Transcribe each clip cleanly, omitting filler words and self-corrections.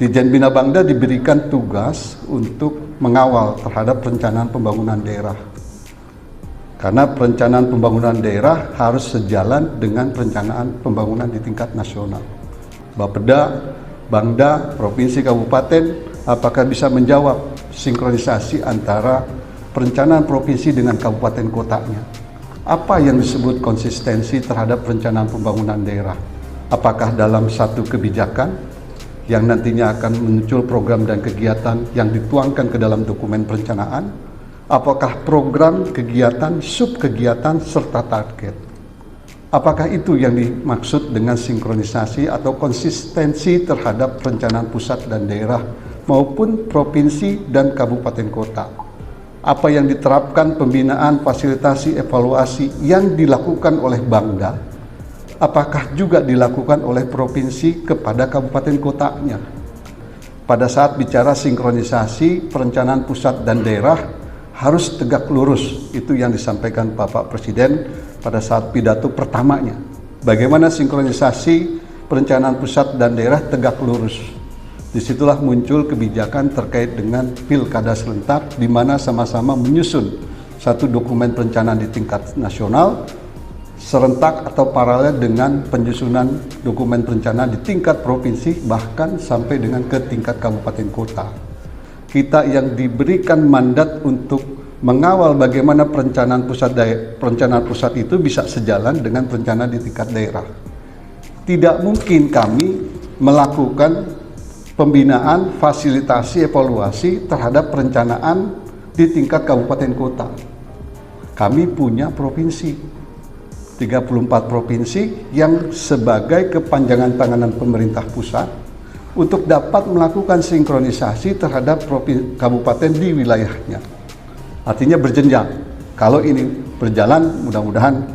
Ditjen Bina Bangda diberikan tugas untuk mengawal terhadap perencanaan pembangunan daerah. Karena perencanaan pembangunan daerah harus sejalan dengan perencanaan pembangunan di tingkat nasional. Bapeda, Bangda, Provinsi, Kabupaten, apakah bisa menjawab sinkronisasi antara perencanaan provinsi dengan kabupaten kotanya? Apa yang disebut konsistensi terhadap perencanaan pembangunan daerah? Apakah dalam satu kebijakan yang nantinya akan muncul program dan kegiatan yang dituangkan ke dalam dokumen perencanaan? Apakah program, kegiatan, subkegiatan, serta target? Apakah itu yang dimaksud dengan sinkronisasi atau konsistensi terhadap perencanaan pusat dan daerah maupun provinsi dan kabupaten kota? Apa yang diterapkan pembinaan, fasilitasi, evaluasi yang dilakukan oleh Bangda, apakah juga dilakukan oleh provinsi kepada kabupaten kotanya? Pada saat bicara sinkronisasi perencanaan pusat dan daerah harus tegak lurus, itu yang disampaikan Bapak Presiden pada saat pidato pertamanya. Bagaimana sinkronisasi perencanaan pusat dan daerah tegak lurus? Disitulah muncul kebijakan terkait dengan pilkada serentak, di mana sama-sama menyusun satu dokumen perencanaan di tingkat nasional, serentak atau paralel dengan penyusunan dokumen perencanaan di tingkat provinsi, bahkan sampai dengan ke tingkat kabupaten kota. Kita yang diberikan mandat untuk mengawal bagaimana perencanaan pusat itu bisa sejalan dengan perencanaan di tingkat daerah. Tidak mungkin kami melakukan pembinaan, fasilitasi, evaluasi terhadap perencanaan di tingkat kabupaten kota. Kami punya provinsi, 34 provinsi yang sebagai kepanjangan tangan pemerintah pusat untuk dapat melakukan sinkronisasi terhadap kabupaten di wilayahnya. Artinya berjenjang. Kalau ini berjalan, mudah-mudahan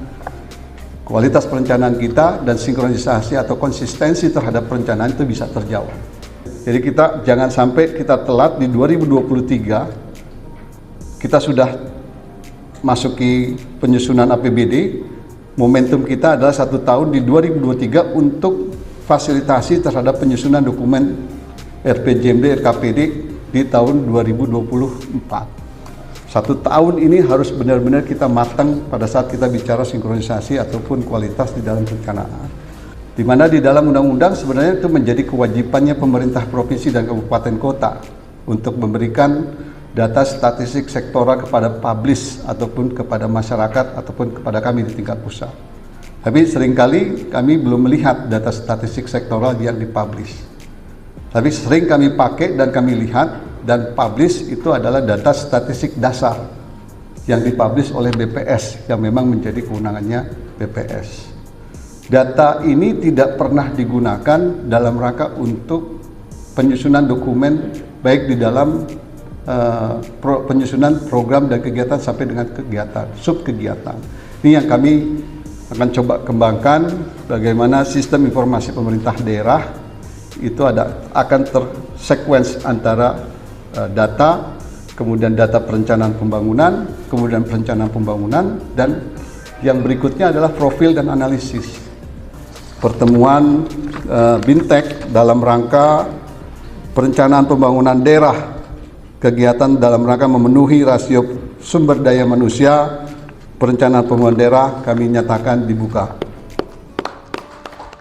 kualitas perencanaan kita dan sinkronisasi atau konsistensi terhadap perencanaan itu bisa terjawab. Jadi kita jangan sampai kita telat di 2023, kita sudah masuki penyusunan APBD, momentum kita adalah 1 tahun di 2023 untuk fasilitasi terhadap penyusunan dokumen RPJMD, RKPD di tahun 2024. 1 tahun ini harus benar-benar kita matang pada saat kita bicara sinkronisasi ataupun kualitas di dalam perencanaan. Di mana di dalam undang-undang sebenarnya itu menjadi kewajibannya pemerintah provinsi dan kabupaten kota untuk memberikan data statistik sektoral kepada publish ataupun kepada masyarakat ataupun kepada kami di tingkat pusat. Tapi seringkali kami belum melihat data statistik sektoral yang dipublish. Tapi sering kami pakai dan kami lihat dan publish itu adalah data statistik dasar yang dipublish oleh BPS yang memang menjadi kewenangannya BPS. Data ini tidak pernah digunakan dalam rangka untuk penyusunan dokumen baik di dalam penyusunan program dan kegiatan sampai dengan kegiatan, subkegiatan. Ini yang kami akan coba kembangkan, bagaimana sistem informasi pemerintah daerah itu akan tersequence antara data, kemudian data perencanaan pembangunan, kemudian perencanaan pembangunan, dan yang berikutnya adalah profil dan analisis. Pertemuan BINTEK dalam rangka perencanaan pembangunan daerah, kegiatan dalam rangka memenuhi rasio sumber daya manusia, perencanaan pembangunan daerah kami nyatakan dibuka.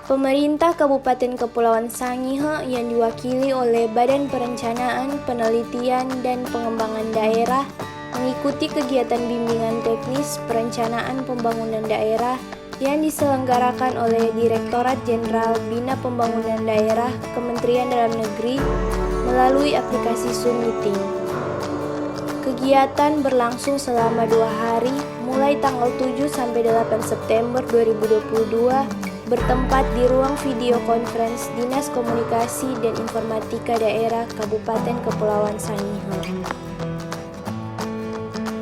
Pemerintah Kabupaten Kepulauan Sangihe yang diwakili oleh Badan Perencanaan, Penelitian, dan Pengembangan Daerah mengikuti kegiatan bimbingan teknis perencanaan pembangunan daerah yang diselenggarakan oleh Direktorat Jenderal Bina Pembangunan Daerah Kementerian Dalam Negeri melalui aplikasi Zoom Meeting. Kegiatan berlangsung selama 2 hari, mulai tanggal 7 sampai 8 September 2022, bertempat di ruang video conference Dinas Komunikasi dan Informatika Daerah Kabupaten Kepulauan Sangihe.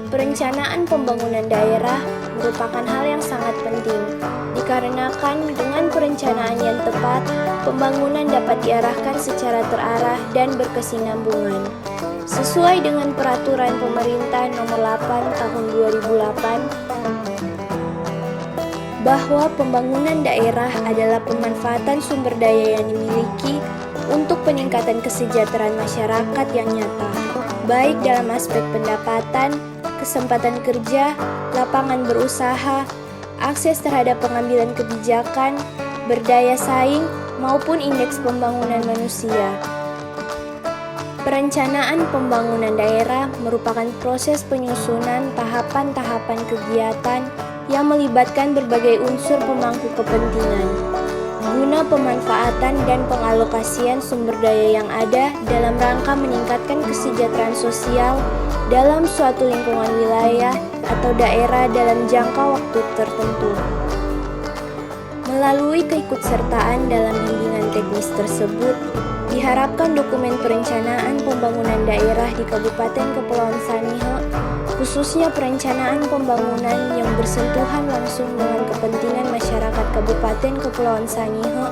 Perencanaan pembangunan daerah merupakan hal yang sangat penting, dikarenakan dengan perencanaan yang tepat, pembangunan dapat diarahkan secara terarah dan berkesinambungan. Sesuai dengan Peraturan Pemerintah Nomor 8 Tahun 2008, bahwa pembangunan daerah adalah pemanfaatan sumber daya yang dimiliki untuk peningkatan kesejahteraan masyarakat yang nyata, baik dalam aspek pendapatan, kesempatan kerja, lapangan berusaha, akses terhadap pengambilan kebijakan, berdaya saing, maupun indeks pembangunan manusia. Perencanaan pembangunan daerah merupakan proses penyusunan tahapan-tahapan kegiatan yang melibatkan berbagai unsur pemangku kepentingan, guna pemanfaatan dan pengalokasian sumber daya yang ada dalam rangka meningkatkan kesejahteraan sosial dalam suatu lingkungan wilayah atau daerah dalam jangka waktu tertentu. Melalui keikutsertaan dalam bimbingan teknis tersebut, diharapkan dokumen perencanaan pembangunan daerah di Kabupaten Kepulauan Sangihe, khususnya perencanaan pembangunan yang bersentuhan langsung dengan kepentingan masyarakat Kabupaten Kepulauan Sangihe,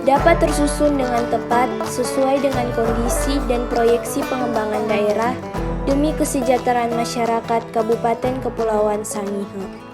dapat tersusun dengan tepat sesuai dengan kondisi dan proyeksi pengembangan daerah demi kesejahteraan masyarakat Kabupaten Kepulauan Sangihe.